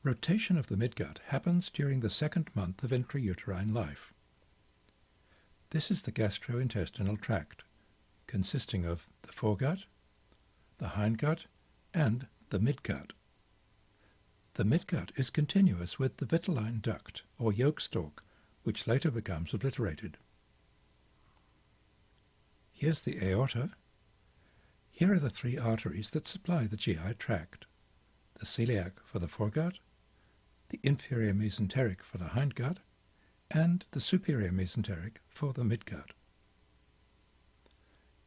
Rotation of the midgut happens during the second month of intrauterine life. This is the gastrointestinal tract, consisting of the foregut, the hindgut, and the midgut. The midgut is continuous with the vitelline duct, or yolk stalk, which later becomes obliterated. Here's the aorta. Here are the three arteries that supply the GI tract: the celiac for the foregut, the inferior mesenteric for the hindgut, and the superior mesenteric for the midgut.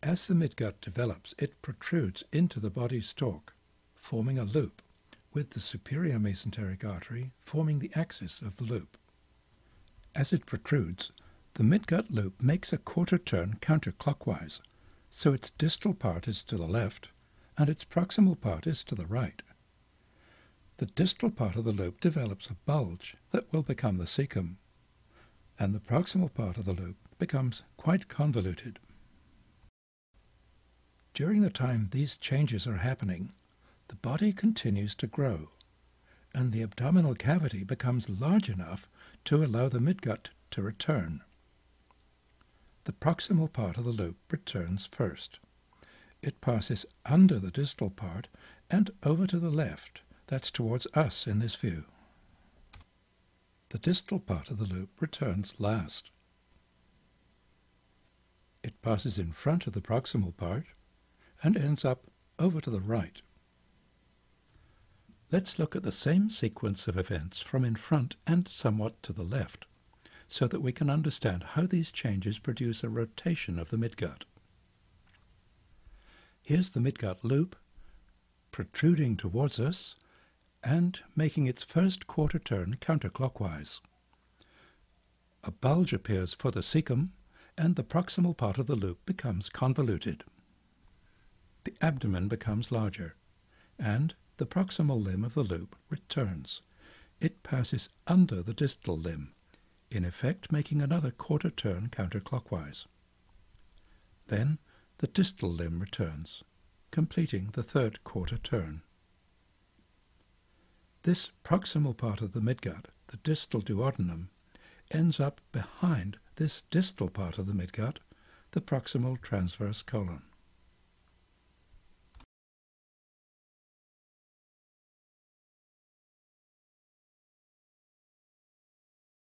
As the midgut develops, it protrudes into the body stalk, forming a loop, with the superior mesenteric artery forming the axis of the loop. As it protrudes, the midgut loop makes a quarter turn counterclockwise, so its distal part is to the left and its proximal part is to the right. The distal part of the loop develops a bulge that will become the cecum, and the proximal part of the loop becomes quite convoluted. During the time these changes are happening, the body continues to grow, and the abdominal cavity becomes large enough to allow the midgut to return. The proximal part of the loop returns first. It passes under the distal part and over to the left. That's towards us in this view. The distal part of the loop returns last. It passes in front of the proximal part and ends up over to the right. Let's look at the same sequence of events from in front and somewhat to the left, so that we can understand how these changes produce a rotation of the midgut. Here's the midgut loop, protruding towards us, and making its first quarter turn counterclockwise. A bulge appears for the cecum, and the proximal part of the loop becomes convoluted. The abdomen becomes larger, and the proximal limb of the loop returns. It passes under the distal limb, in effect making another quarter turn counterclockwise. Then the distal limb returns, completing the third quarter turn. This proximal part of the midgut, the distal duodenum, ends up behind this distal part of the midgut, the proximal transverse colon.